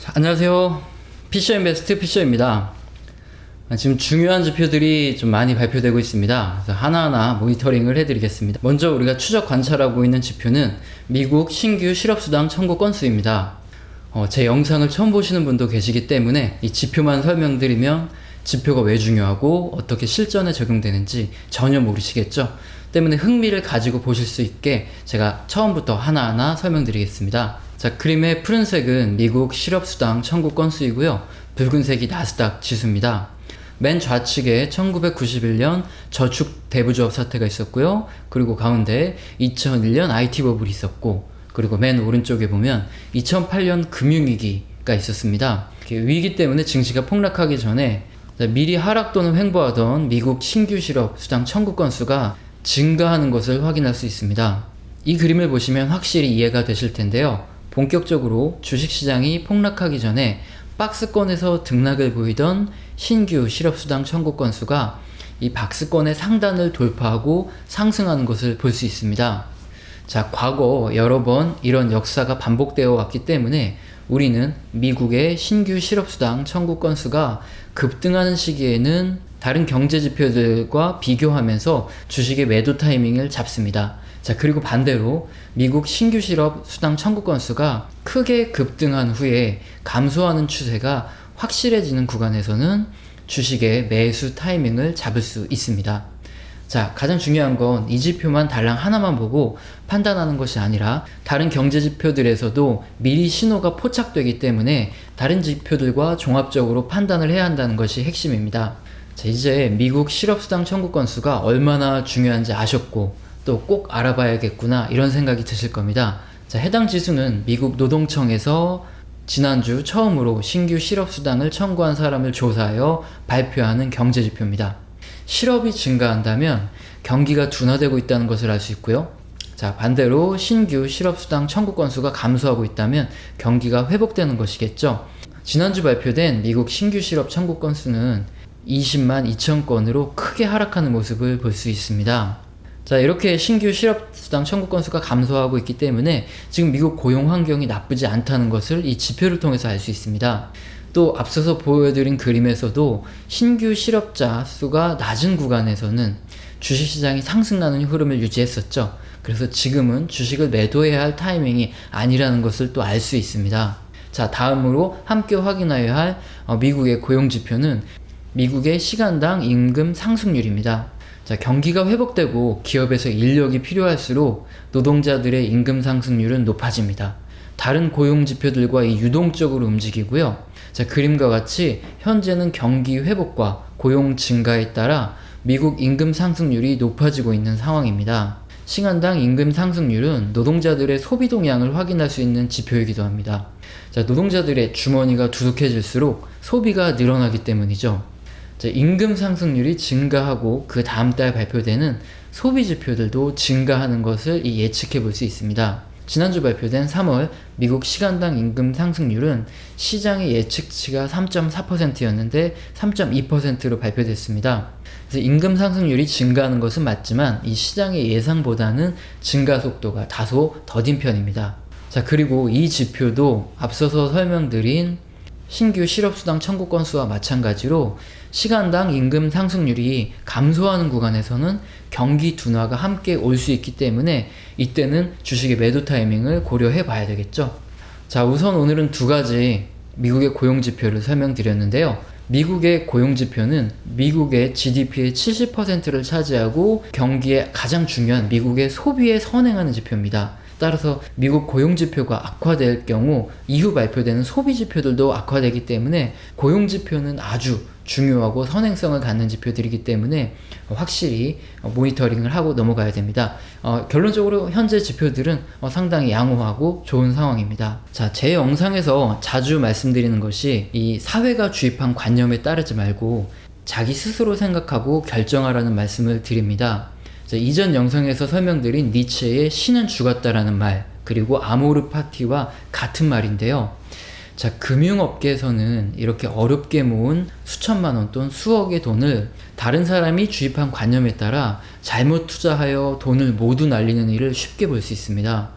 자, 안녕하세요. 피셔인베스트 피셔입니다. 지금 중요한 지표들이 좀 많이 발표되고 있습니다. 그래서 하나하나 모니터링을 해드리겠습니다. 먼저 우리가 추적 관찰하고 있는 지표는 미국 신규 실업수당 청구 건수입니다. 제 영상을 처음 보시는 분도 계시기 때문에 이 지표만 설명드리면 지표가 왜 중요하고 어떻게 실전에 적용되는지 전혀 모르시겠죠? 때문에 흥미를 가지고 보실 수 있게 제가 처음부터 하나하나 설명드리겠습니다. 자, 그림의 푸른색은 미국 실업수당 청구 건수이고요. 붉은색이 나스닥 지수입니다. 맨 좌측에 1991년 저축 대부조업 사태가 있었고요. 그리고 가운데 2001년 IT 버블이 있었고, 그리고 맨 오른쪽에 보면 2008년 금융위기가 있었습니다. 위기 때문에 증시가 폭락하기 전에 미리 하락 또는 횡보하던 미국 신규 실업 수당 청구 건수가 증가하는 것을 확인할 수 있습니다. 이 그림을 보시면 확실히 이해가 되실 텐데요. 본격적으로 주식시장이 폭락하기 전에 박스권에서 등락을 보이던 신규 실업수당 청구 건수가 이 박스권의 상단을 돌파하고 상승하는 것을 볼 수 있습니다. 자, 과거 여러 번 이런 역사가 반복되어 왔기 때문에 우리는 미국의 신규 실업수당 청구 건수가 급등하는 시기에는 다른 경제 지표들과 비교하면서 주식의 매도 타이밍을 잡습니다. 자, 그리고 반대로 미국 신규 실업 수당 청구 건수가 크게 급등한 후에 감소하는 추세가 확실해지는 구간에서는 주식의 매수 타이밍을 잡을 수 있습니다. 자, 가장 중요한 건 이 지표만 달랑 하나만 보고 판단하는 것이 아니라 다른 경제 지표들에서도 미리 신호가 포착되기 때문에 다른 지표들과 종합적으로 판단을 해야 한다는 것이 핵심입니다. 자, 이제 미국 실업수당 청구 건수가 얼마나 중요한지 아셨고 또 꼭 알아봐야겠구나 이런 생각이 드실 겁니다. 자, 해당 지수는 미국 노동청에서 지난주 처음으로 신규 실업수당을 청구한 사람을 조사하여 발표하는 경제지표입니다. 실업이 증가한다면 경기가 둔화되고 있다는 것을 알 수 있고요. 자, 반대로 신규 실업수당 청구 건수가 감소하고 있다면 경기가 회복되는 것이겠죠. 지난주 발표된 미국 신규 실업 청구 건수는 20만 2천 건으로 크게 하락하는 모습을 볼 수 있습니다. 자, 이렇게 신규 실업수당 청구 건수가 감소하고 있기 때문에 지금 미국 고용 환경이 나쁘지 않다는 것을 이 지표를 통해서 알 수 있습니다. 또 앞서서 보여드린 그림에서도 신규 실업자 수가 낮은 구간에서는 주식시장이 상승하는 흐름을 유지했었죠. 그래서 지금은 주식을 매도해야 할 타이밍이 아니라는 것을 또 알 수 있습니다. 자, 다음으로 함께 확인해야 할 미국의 고용지표는 미국의 시간당 임금 상승률입니다. 자, 경기가 회복되고 기업에서 인력이 필요할수록 노동자들의 임금 상승률은 높아집니다. 다른 고용 지표들과 유동적으로 움직이고요. 자, 그림과 같이 현재는 경기 회복과 고용 증가에 따라 미국 임금 상승률이 높아지고 있는 상황입니다. 시간당 임금 상승률은 노동자들의 소비 동향을 확인할 수 있는 지표이기도 합니다. 자, 노동자들의 주머니가 두둑해질수록 소비가 늘어나기 때문이죠. 자, 임금 상승률이 증가하고 그 다음 달 발표되는 소비 지표들도 증가하는 것을 예측해 볼 수 있습니다. 지난주 발표된 3월 미국 시간당 임금 상승률은 시장의 예측치가 3.4%였는데 3.2%로 발표됐습니다. 그래서 임금 상승률이 증가하는 것은 맞지만 이 시장의 예상보다는 증가 속도가 다소 더딘 편입니다. 자, 그리고 이 지표도 앞서서 설명드린 신규 실업수당 청구 건수와 마찬가지로 시간당 임금 상승률이 감소하는 구간에서는 경기 둔화가 함께 올 수 있기 때문에 이때는 주식의 매도 타이밍을 고려해 봐야 되겠죠. 자, 우선 오늘은 두 가지 미국의 고용지표를 설명드렸는데요. 미국의 고용지표는 미국의 GDP의 70%를 차지하고 경기에 가장 중요한 미국의 소비에 선행하는 지표입니다. 따라서 미국 고용지표가 악화될 경우 이후 발표되는 소비지표들도 악화되기 때문에 고용지표는 아주 중요하고 선행성을 갖는 지표들이기 때문에 확실히 모니터링을 하고 넘어가야 됩니다. 결론적으로 현재 지표들은 상당히 양호하고 좋은 상황입니다. 자, 제 영상에서 자주 말씀드리는 것이 이 사회가 주입한 관념에 따르지 말고 자기 스스로 생각하고 결정하라는 말씀을 드립니다. 자, 이전 영상에서 설명드린 니체의 신은 죽었다라는 말, 그리고 아모르 파티와 같은 말인데요. 자, 금융업계에서는 이렇게 어렵게 모은 수천만 원 또는 수억의 돈을 다른 사람이 주입한 관념에 따라 잘못 투자하여 돈을 모두 날리는 일을 쉽게 볼 수 있습니다.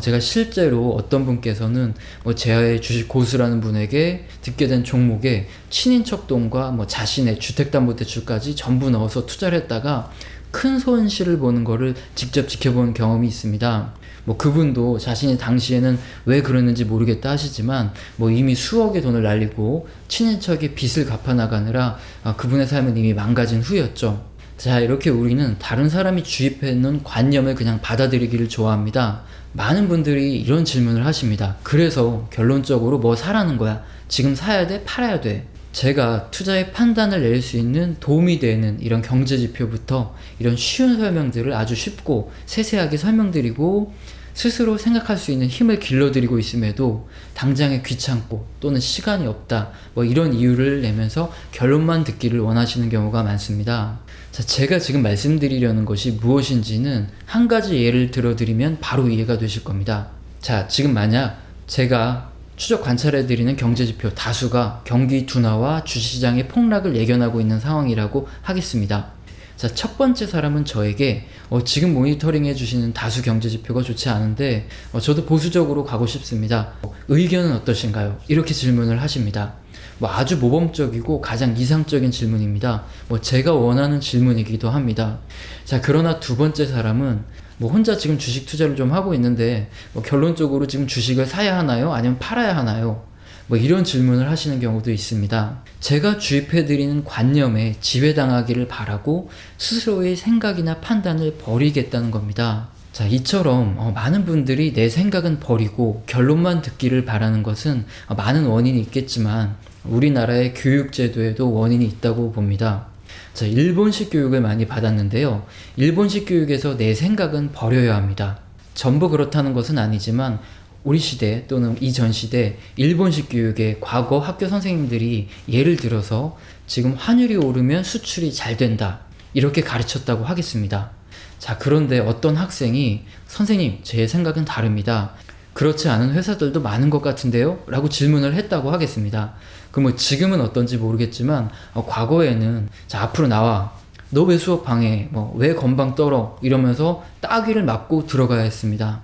제가 실제로 어떤 분께서는 제 주식 고수라는 분에게 듣게 된 종목에 친인척 돈과 자신의 주택담보대출까지 전부 넣어서 투자를 했다가 큰 손실을 보는 거를 직접 지켜본 경험이 있습니다. 그분도 자신이 당시에는 왜 그랬는지 모르겠다 하시지만 이미 수억의 돈을 날리고 친인척의 빚을 갚아나가느라 그분의 삶은 이미 망가진 후였죠. 자, 이렇게 우리는 다른 사람이 주입해놓은 관념을 그냥 받아들이기를 좋아합니다. 많은 분들이 이런 질문을 하십니다. 그래서 결론적으로 뭐 사라는 거야? 지금 사야 돼? 팔아야 돼? 제가 투자의 판단을 낼 수 있는 도움이 되는 이런 경제지표부터 이런 쉬운 설명들을 아주 쉽고 세세하게 설명드리고 스스로 생각할 수 있는 힘을 길러드리고 있음에도 당장에 귀찮고 또는 시간이 없다 이런 이유를 내면서 결론만 듣기를 원하시는 경우가 많습니다. 자, 제가 지금 말씀드리려는 것이 무엇인지는 한 가지 예를 들어드리면 바로 이해가 되실 겁니다. 자, 지금 만약 제가 추적 관찰해드리는 경제지표 다수가 경기 둔화와 주시장의 폭락을 예견하고 있는 상황이라고 하겠습니다. 자, 첫 번째 사람은 저에게 지금 모니터링 해주시는 다수 경제지표가 좋지 않은데 저도 보수적으로 가고 싶습니다. 의견은 어떠신가요? 이렇게 질문을 하십니다. 아주 모범적이고 가장 이상적인 질문입니다. 제가 원하는 질문이기도 합니다. 자, 그러나 두 번째 사람은 혼자 지금 주식 투자를 좀 하고 있는데 결론적으로 지금 주식을 사야 하나요? 아니면 팔아야 하나요? 이런 질문을 하시는 경우도 있습니다. 제가 주입해드리는 관념에 지배당하기를 바라고 스스로의 생각이나 판단을 버리겠다는 겁니다. 자, 이처럼 많은 분들이 내 생각은 버리고 결론만 듣기를 바라는 것은 많은 원인이 있겠지만 우리나라의 교육제도에도 원인이 있다고 봅니다. 자, 일본식 교육을 많이 받았는데요. 일본식 교육에서 내 생각은 버려야 합니다. 전부 그렇다는 것은 아니지만 우리 시대 또는 이전 시대 일본식 교육의 과거 학교 선생님들이 예를 들어서 지금 환율이 오르면 수출이 잘 된다 이렇게 가르쳤다고 하겠습니다. 자, 그런데 어떤 학생이 선생님, 제 생각은 다릅니다. 그렇지 않은 회사들도 많은 것 같은데요? 라고 질문을 했다고 하겠습니다. 그럼 지금은 어떤지 모르겠지만 과거에는 자, 앞으로 나와. 너 왜 수업 방해? 왜 건방 떨어? 이러면서 따귀를 맞고 들어가야 했습니다.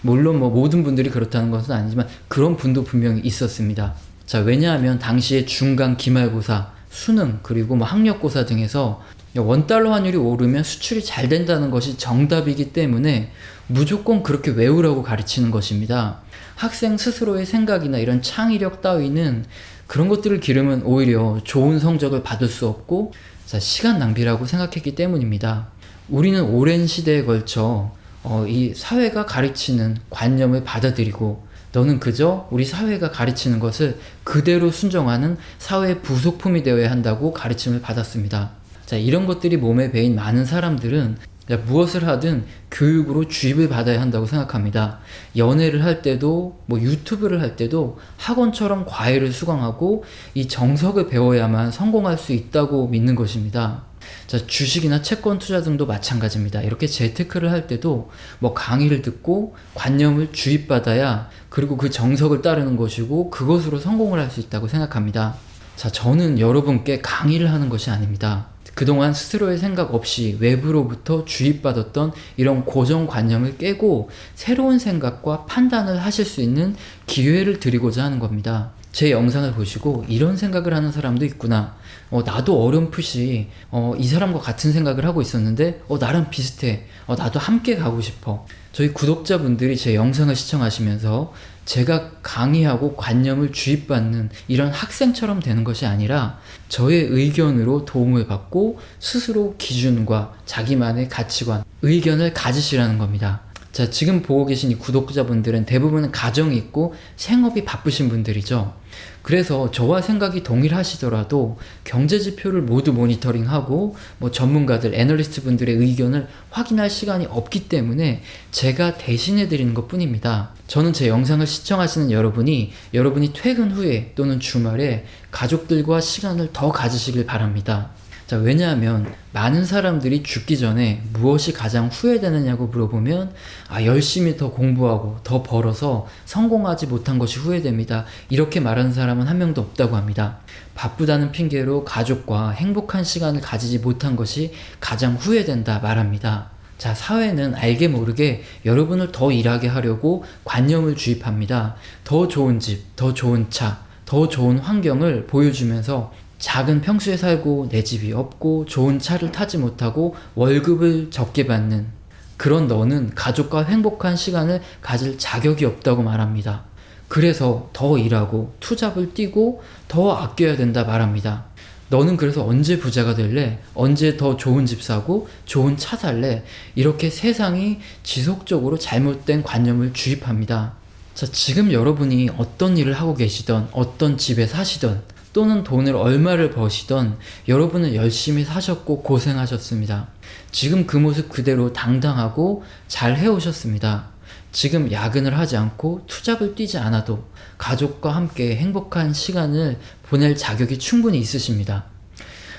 물론 모든 분들이 그렇다는 것은 아니지만 그런 분도 분명히 있었습니다. 자, 왜냐하면 당시에 중간 기말고사, 수능, 그리고 학력고사 등에서 원달러 환율이 오르면 수출이 잘 된다는 것이 정답이기 때문에 무조건 그렇게 외우라고 가르치는 것입니다. 학생 스스로의 생각이나 이런 창의력 따위는 그런 것들을 기르면 오히려 좋은 성적을 받을 수 없고 시간 낭비라고 생각했기 때문입니다. 우리는 오랜 시대에 걸쳐 이 사회가 가르치는 관념을 받아들이고 너는 그저 우리 사회가 가르치는 것을 그대로 순종하는 사회의 부속품이 되어야 한다고 가르침을 받았습니다. 자, 이런 것들이 몸에 배인 많은 사람들은 무엇을 하든 교육으로 주입을 받아야 한다고 생각합니다. 연애를 할 때도 유튜브를 할 때도 학원처럼 과외를 수강하고 이 정석을 배워야만 성공할 수 있다고 믿는 것입니다. 자, 주식이나 채권 투자 등도 마찬가지입니다. 이렇게 재테크를 할 때도 강의를 듣고 관념을 주입받아야 그리고 그 정석을 따르는 것이고 그것으로 성공을 할 수 있다고 생각합니다. 자, 저는 여러분께 강의를 하는 것이 아닙니다. 그동안 스스로의 생각 없이 외부로부터 주입받았던 이런 고정관념을 깨고 새로운 생각과 판단을 하실 수 있는 기회를 드리고자 하는 겁니다. 제 영상을 보시고 이런 생각을 하는 사람도 있구나. 나도 어렴풋이 이 사람과 같은 생각을 하고 있었는데 나랑 비슷해. 나도 함께 가고 싶어. 저희 구독자분들이 제 영상을 시청하시면서 제가 강의하고 관념을 주입받는 이런 학생처럼 되는 것이 아니라 저의 의견으로 도움을 받고 스스로 기준과 자기만의 가치관, 의견을 가지시라는 겁니다. 자, 지금 보고 계신 이 구독자분들은 대부분은 가정이 있고 생업이 바쁘신 분들이죠. 그래서 저와 생각이 동일하시더라도 경제지표를 모두 모니터링하고 전문가들, 애널리스트 분들의 의견을 확인할 시간이 없기 때문에 제가 대신해 드리는 것 뿐입니다. 저는 제 영상을 시청하시는 여러분이 퇴근 후에 또는 주말에 가족들과 시간을 더 가지시길 바랍니다. 자, 왜냐하면 많은 사람들이 죽기 전에 무엇이 가장 후회되느냐고 물어보면 열심히 더 공부하고 더 벌어서 성공하지 못한 것이 후회됩니다. 이렇게 말하는 사람은 한 명도 없다고 합니다. 바쁘다는 핑계로 가족과 행복한 시간을 가지지 못한 것이 가장 후회된다 말합니다. 자, 사회는 알게 모르게 여러분을 더 일하게 하려고 관념을 주입합니다. 더 좋은 집, 더 좋은 차, 더 좋은 환경을 보여주면서 작은 평수에 살고 내 집이 없고 좋은 차를 타지 못하고 월급을 적게 받는 그런 너는 가족과 행복한 시간을 가질 자격이 없다고 말합니다. 그래서 더 일하고 투잡을 뛰고 더 아껴야 된다 말합니다. 너는 그래서 언제 부자가 될래? 언제 더 좋은 집 사고 좋은 차 살래? 이렇게 세상이 지속적으로 잘못된 관념을 주입합니다. 자, 지금 여러분이 어떤 일을 하고 계시던 어떤 집에 사시던 또는 돈을 얼마를 버시던 여러분은 열심히 사셨고 고생하셨습니다. 지금 그 모습 그대로 당당하고 잘 해오셨습니다. 지금 야근을 하지 않고 투잡을 뛰지 않아도 가족과 함께 행복한 시간을 보낼 자격이 충분히 있으십니다.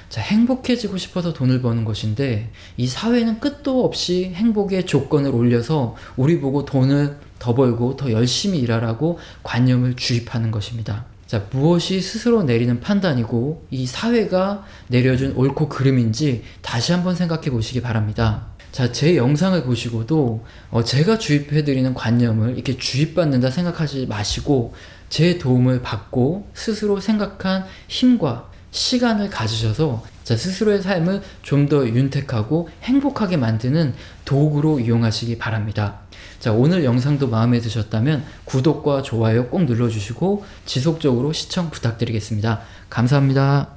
자, 행복해지고 싶어서 돈을 버는 것인데 이 사회는 끝도 없이 행복의 조건을 올려서 우리 보고 돈을 더 벌고 더 열심히 일하라고 관념을 주입하는 것입니다. 자, 무엇이 스스로 내리는 판단이고 이 사회가 내려준 옳고 그름인지 다시 한번 생각해 보시기 바랍니다. 자, 제 영상을 보시고도 제가 주입해드리는 관념을 이렇게 주입받는다 생각하지 마시고 제 도움을 받고 스스로 생각한 힘과 시간을 가지셔서 자, 스스로의 삶을 좀 더 윤택하고 행복하게 만드는 도구로 이용하시기 바랍니다. 자, 오늘 영상도 마음에 드셨다면 구독과 좋아요 꼭 눌러주시고 지속적으로 시청 부탁드리겠습니다. 감사합니다.